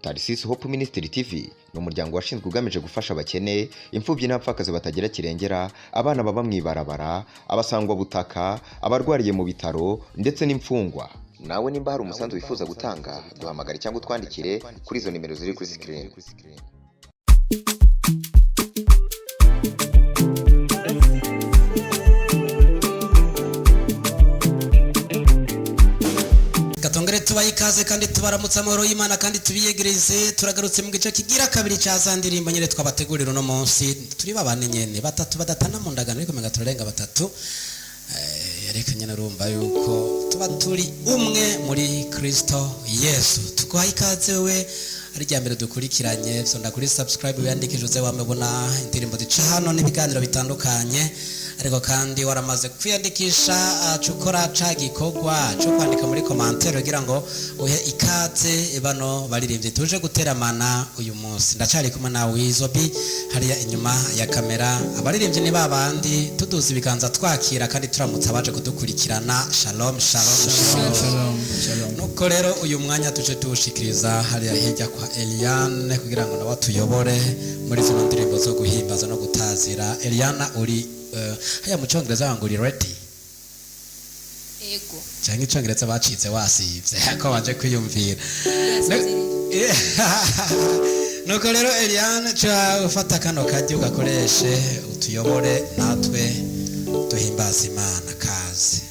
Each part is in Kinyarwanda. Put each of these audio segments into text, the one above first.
Tarisisi Hope Ministry TV ni umuryango washinzwe ugamije gufasha abakene, imfubyi n'abapfakazi batagira kirengera, abana baba mwibarabara, abasangwa butaka, abarwariye mu bitaro ndetse n'imfungwa. Nawe nimba hari umusanzu wifuza gutanga, duhamagare cyangwa utwandikire kuri izo nimero ziri kuri screen. Katongere tubayikaze kandi tubaramutsa amahoro y'Imana kandi tubiyegereze. Turagarutse mu gice kigira kabiri cya za ndirimbo nyine twabategurira no munsi. Turi babane nyene batatu badatana mu ndagano ariko menga turarenga batatu. Ariko nyene urumva yuko tuba turi umwe muri Kristo Yesu. Tukuhaye ikaze we ari ryambere dukurikiranye, sonda kuri subscribe yandikije uze wamebona indirimbo zica hano n'ibiganiro bitandukanye. Ariko kandi waramaze kwiyandikisha cukora ca gikorwa cyo kwandika muri commentaire kugira ngo uhe ikaze bano baririmbye tuje guteramana uyu munsi. Ndacari kumwe na Wizobi hariya inyuma ya kamera. Abaririmbye ni babandi tuduza ibiganza twakira kandi turamutsa abaje kudukurikirana. Shalom shalom shalom. Nuko rero uyu mwanya tuje tuwushikiriza hariya hirya kwa Eliane kugira ngo nawe tuyobore muri zino ndirimbo zo guhimbaza no gutazira. Eliana uri haya mu Cyongereza banguri ready? Ego. Cyangwa Icyongereza bacitse wasivye ko baje kwiyumvira. Nuko rero Eliane cha ufata kano kajyo ugakoreshe utuyobore natwe duhimbaza Imana kazi.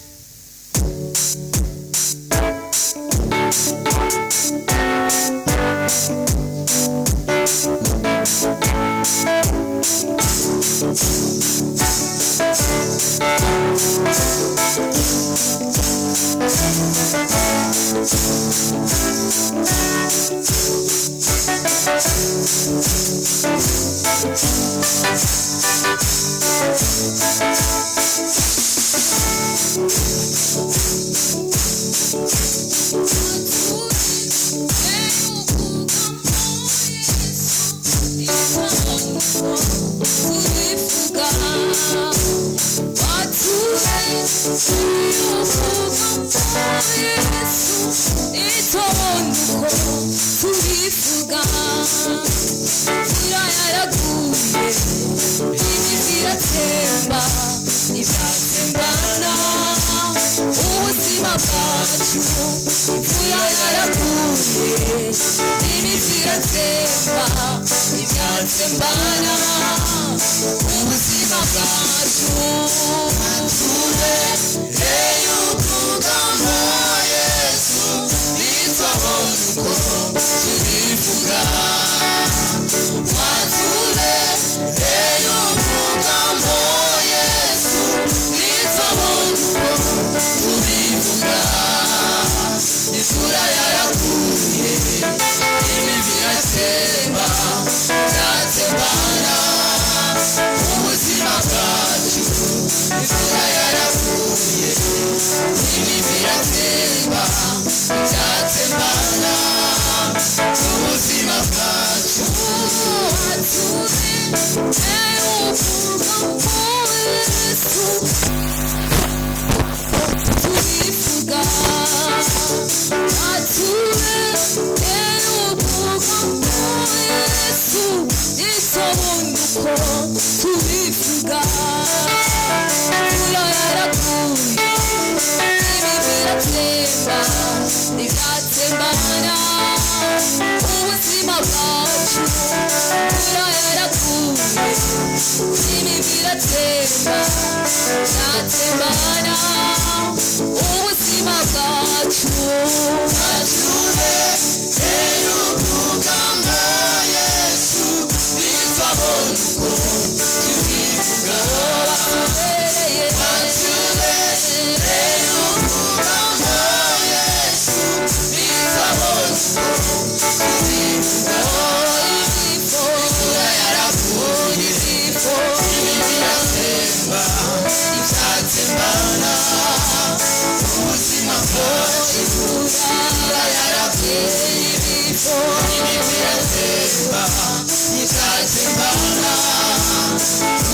ibyatembana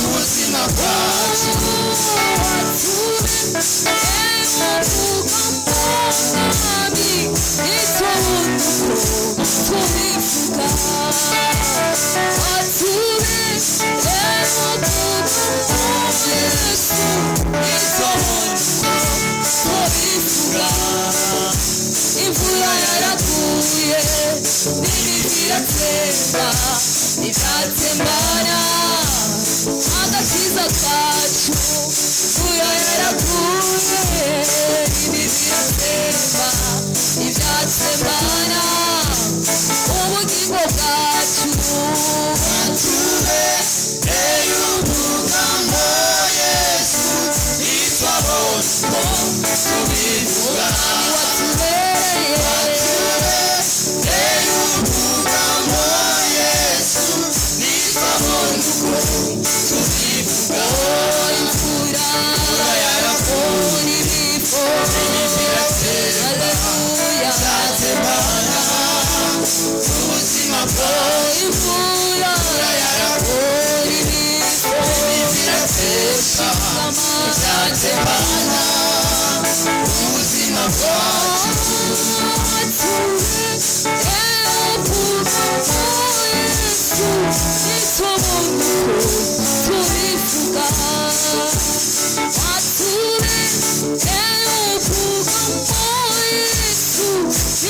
ubuzima bwacu imvura yaraguye n'ibiti biratemba ibyatembana agakiza kacu imvura yaraguye n'ibiti biratemba ibyatembana ubugingo bwacu watubeye umugambo Yesu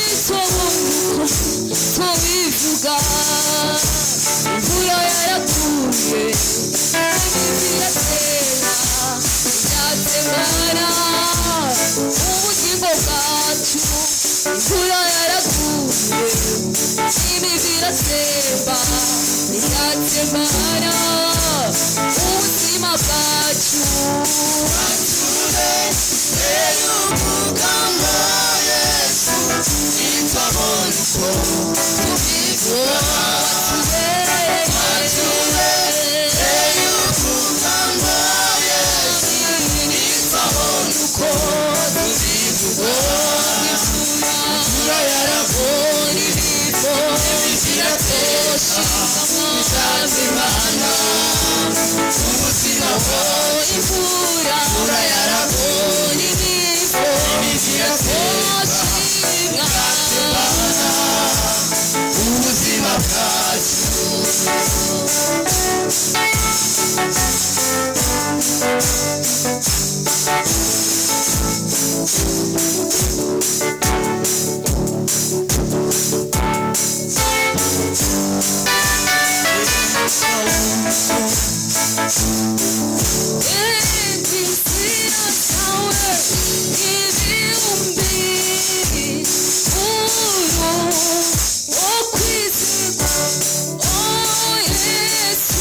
itwabona tubivuga imvura yaraguye ibyatembana ubugingo bwacu imvura yaraguye imizi iratemba ibyatembana ubuzima bwacu umugambo Yesu itwabona uko tubivuga Yes.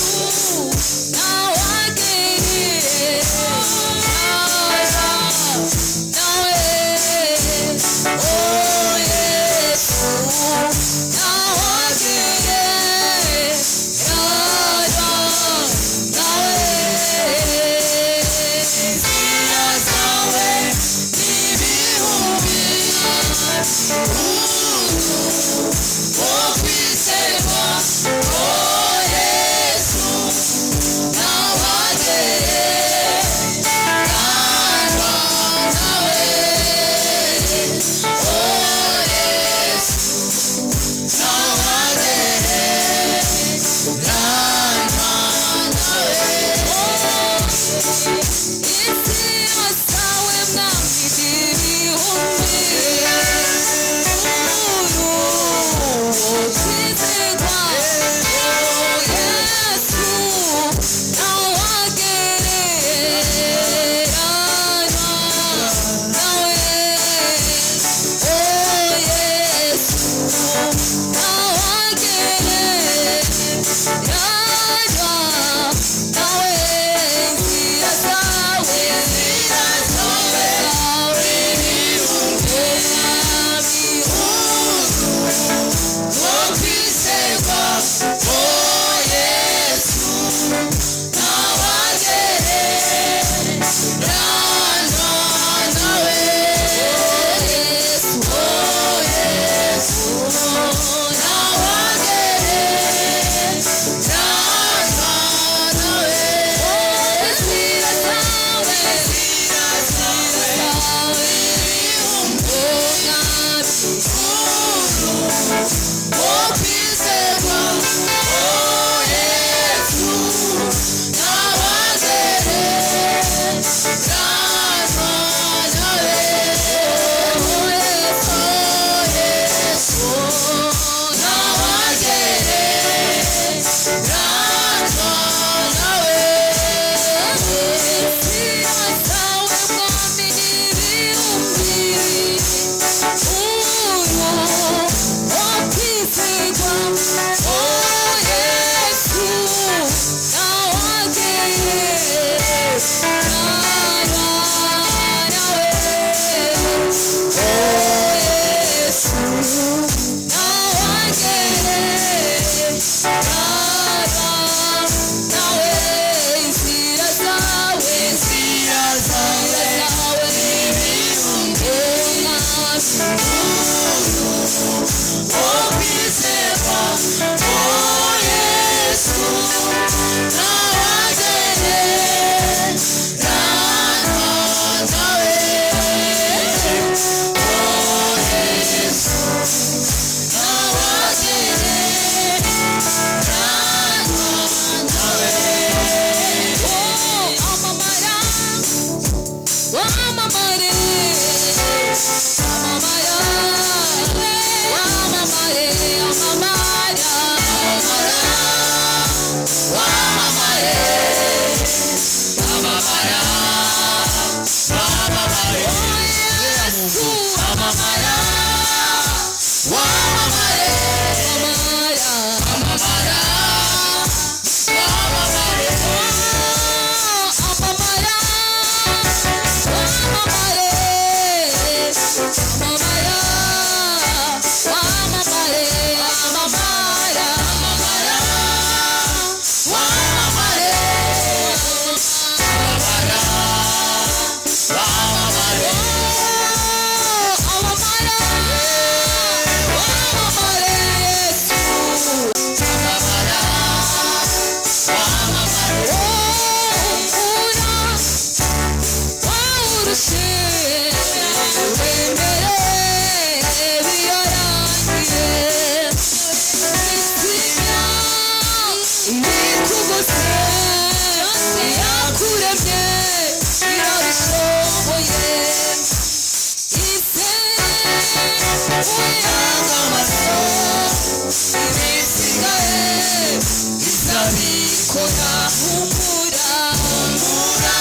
uzabikora humura humura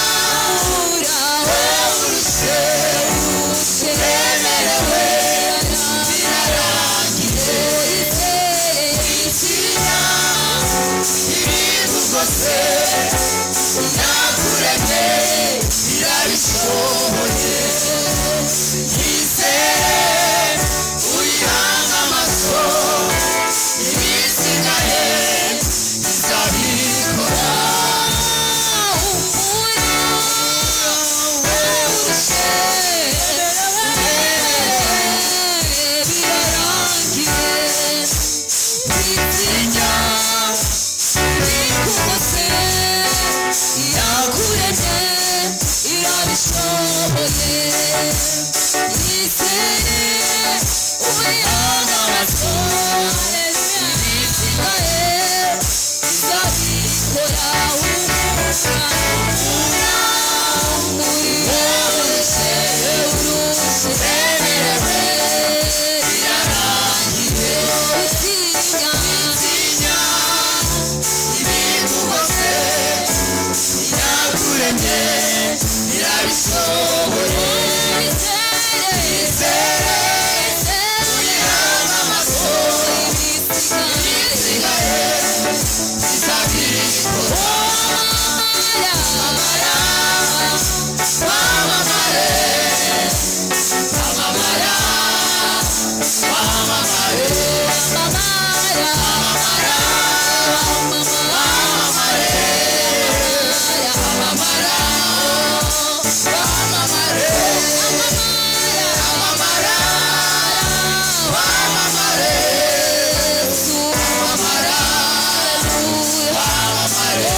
humura wowe urushe uremerewe birarangiye witinya ibigugose yakuremye irabishoboye yizere uyihanga amaso ibisigaye izabikora humura urushe birarangiye witinya ibigugose yakuremye irabishoboye yizere uyihanga amaso ibisigaye izabikora humura urushe uremerewe birarangiye witinya ibigugose yakuremye irabishoboye yizere uyihanga amaso ibisigaye izabikora wamamara wamamare wamamara wamamare wamamara wamamare wamamara wamamare wamamara wamamare wamamara wamamare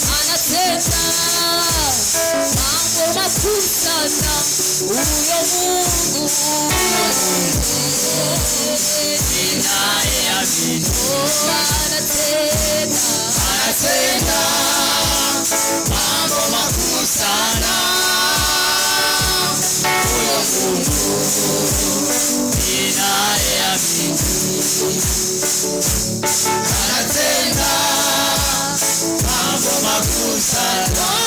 Anatenda mambo makuu sana. huyo Mungu ninayeamini anatenda mambo makuu sana. Huyo Mungu ninayeamini anatenda mambo makuu sana.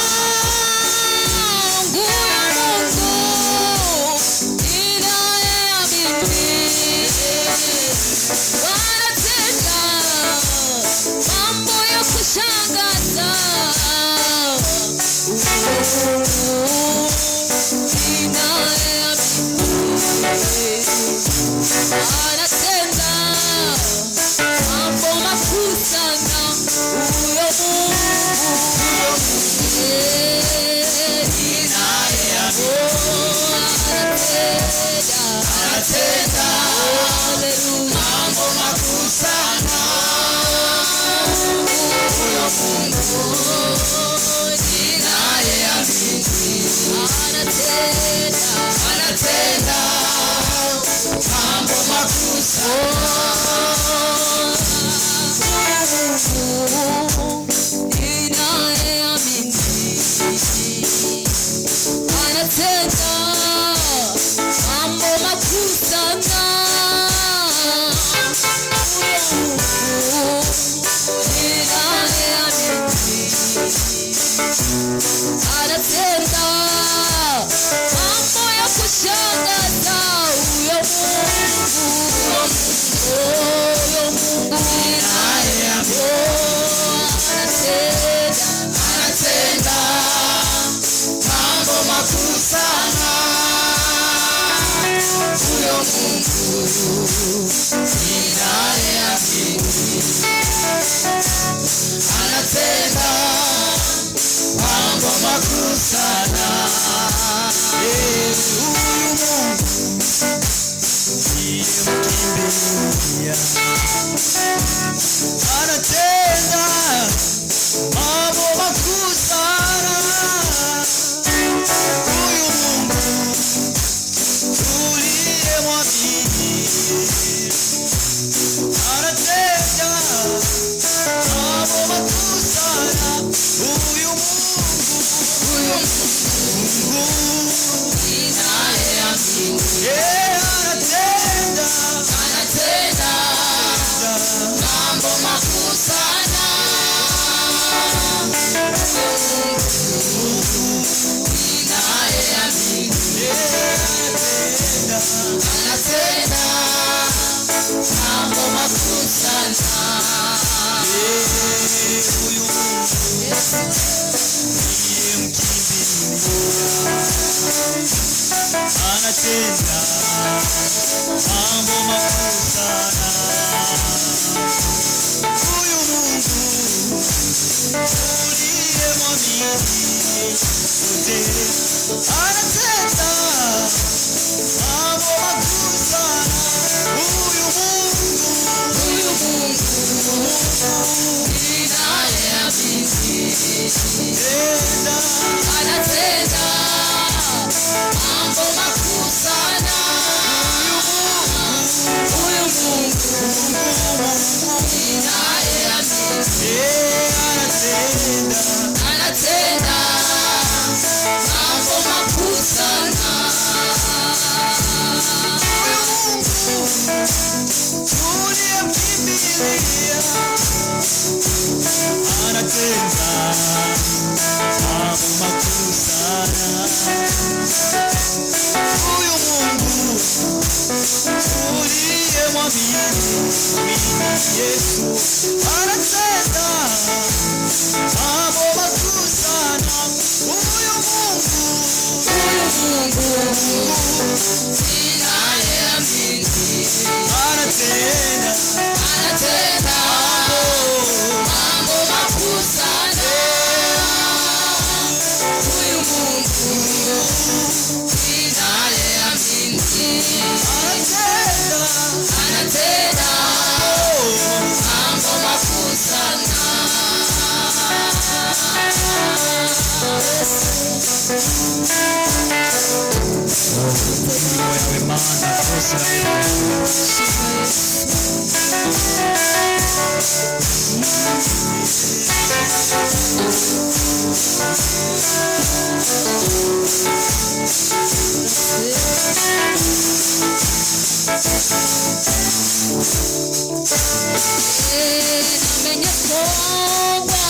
namenye ko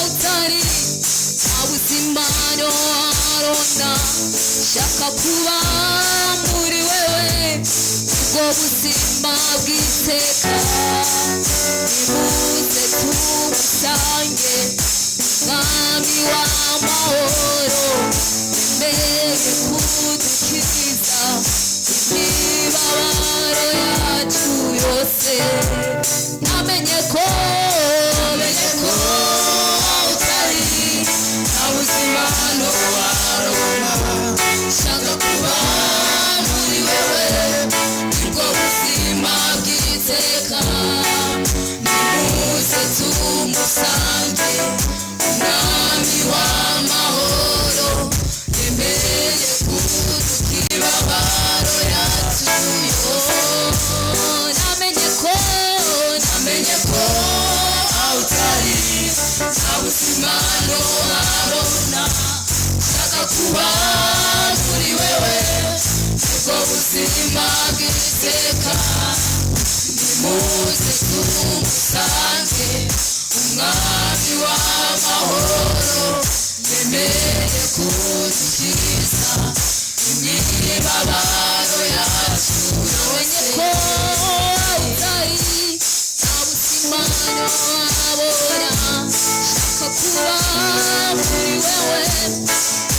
utari abuzimano arona shaka kuba muri wewe ubwo buzima bw'iteka nimuze tumusange mwami w'amahoro emeye kudukiza imibabaro yacu yose namenye ko utari nta buzima no warona shaka kuba muri wewe ubwo buzima bw'iteka nimuze tumusange umwami w'amahoro yemeye kudukiza imibabaro yacu namenye ko utari nta buzima no warona shaka kuba muri wewe ubwo buzima bw'iteka nimuze tumusange umwami w'amahoro yemeye kudukiza imibabaro yacu namenye ko utari nta buzima no abona shaka kuba muri wewe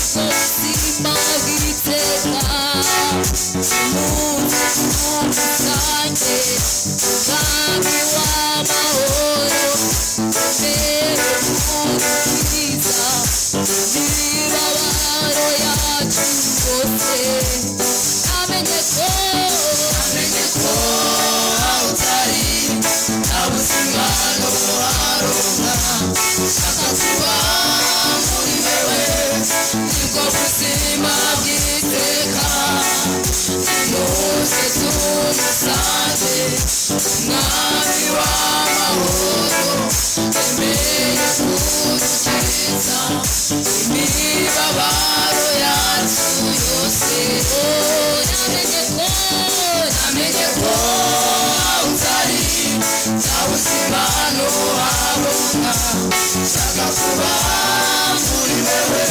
ubwo buzima bw'iteka nimuze tumusange umwami w'amahoro yemeye kudukiza imibabaro yacu yose namenye ko utari nta buzima no warona shaka kuba muri wewe ubwo buzima bw'iteka nimuze tumusange umwami w'amahoro yemeye kudukiza imibabaro yacu yose namenye ko utari nta buzima no warona shaka kuba muri wewe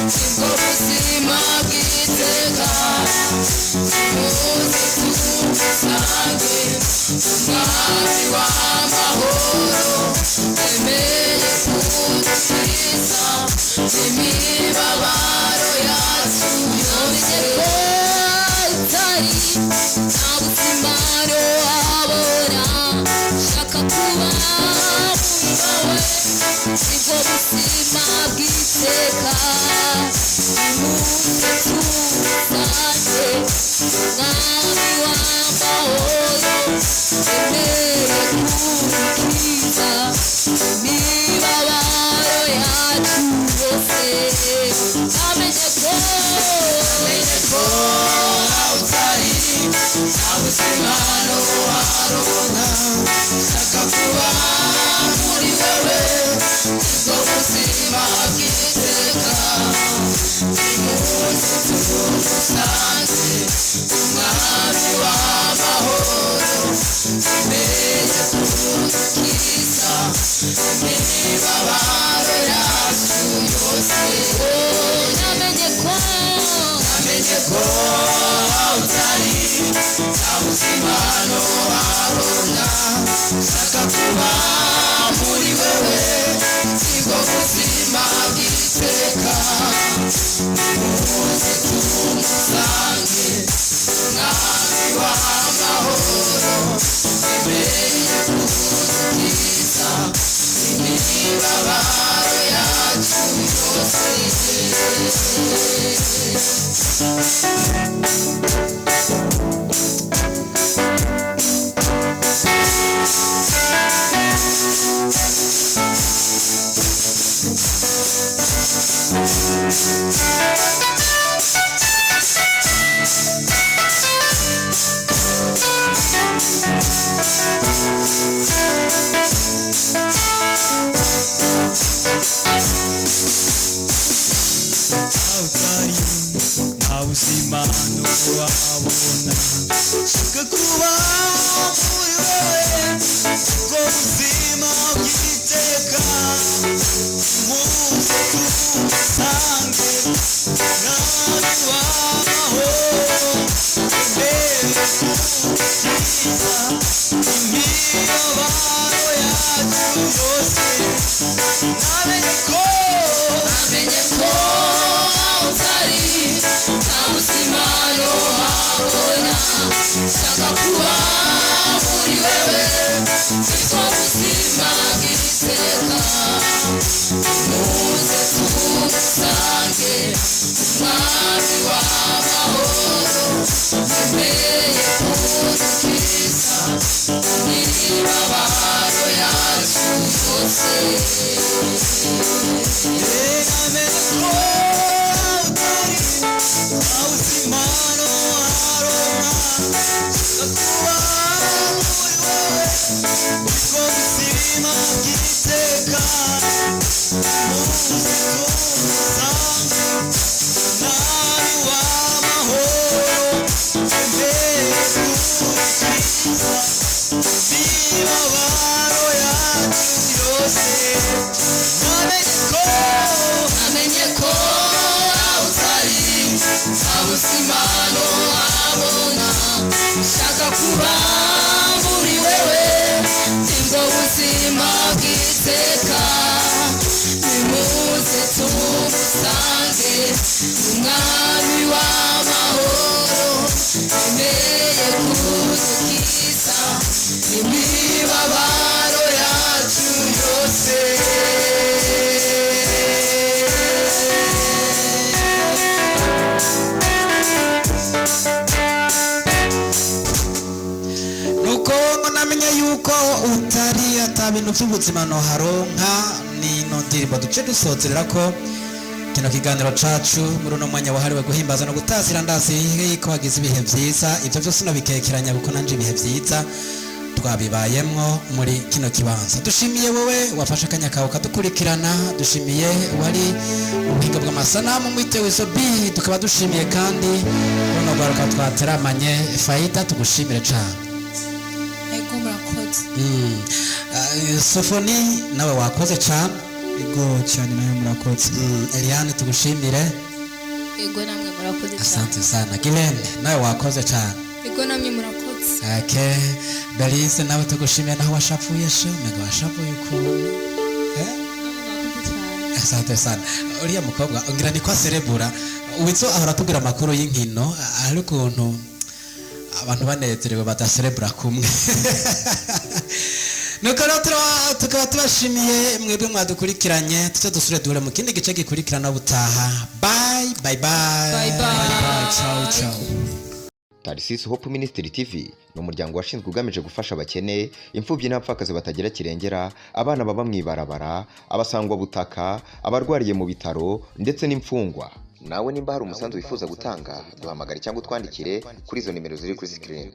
ubwo buzima bw'iteka nimuze tumusange umwami w'amahoro yemeye kudukiza imibabaro yacu yose utari nta buzima no abona shaka kuba muri wowe ubwo buzima bw'iteka nimuze tumusange umwami w'amahoro yemeye kudukiza imibabaro yacu yose namenye ko utari nta buzima no warona shaka kuba muri wewe ubwo buzima bw'iteka nimuze tumusange umwami w'amahoro yemeye kudukiza imibabaro yacu yose namenye ko utari nta buzima no warona shaka kuba muri wewe ubwo buzima bw'iteka nimuze tumusange umwami w'amahoro yemeye kudukiza imibabaro yacu yose utari nta buzima ntiwabona shaka kuba muri wewe ubwo buzima bw'iteka muze tusange mwami w'amahoro imbere kukiza imibabaro yacu yose namenye ko utari nta buzima ntiwabona shaka kuba muri wewe ubwo buzima bw'iteka muze tusange umwami w'amahoro imbere kudukiza imibabaro yacu yose namenye ko utari nta buzima ntiwabona shaka kuba muri wewe ubwo buzima bw'iteka muze tusange umwami w'amahoro imbere kudukiza imibabaro yacu yose namenye ko utari nta buzima ntiwabona shaka kuba muri wewe ubwo buzima bw'iteka nimuze tumusange umwami w'amahoro imbere kudukiza imibabaro yacu yose nuko namenye yuko utari atabintu by'ubuzima noharonka nino ndirimbo duce dusozerera ko kino kiganiro cacu muri uno mwanya wahariwe guhimbaza no gutazira ndazi ko wagize ibihe vyiza ivyo vyose nabikekeranya kuko nanje ibihe vyiza twabibayemwo muri kino kibanza dushimiye wowe wafashe akanya kawe kadukurikirana dushimiye wari ubuhinga bw'amasanamu mwitewe Sobi tukaba dushimiye kandi runo rwaruka twateramanye Faida tugushimire cane ego murakoze Sofoni nawe wakoze cane ego cyane nawe murakoze Eliane tugushimire ego namwe murakoze cyane asante sana Gilene nawe wakoze cane ego namwe murakoze okay Belize nawe tugushimiye naho washavuye mega washavuye ukuntu asante sana uriya mukobwa ngira ni kwa cerebura wizo ahora tugira amakuru y'inkino ari ukuntu abantu banezerewe badacerebura kumwe nuko rero tukaba tubashimiye mwebwe mwadukurikiranye tuze dusure duhure mu kindi gice gikurikirana butaha bye bye bye Bye bye. ciao ciao Tarisisi Hope Ministry TV ni umuryango washinzwe ugamije gufasha abakene, imfubyi n'abapfakazi batagira kirengera, abana baba mwibarabara, abasangwa butaka, abarwariye mu bitaro ndetse n'imfungwa. Nawe nimba hari umusanzu wifuza gutanga, duhamagare cyangwa utwandikire kuri izo nimero ziri kuri screen.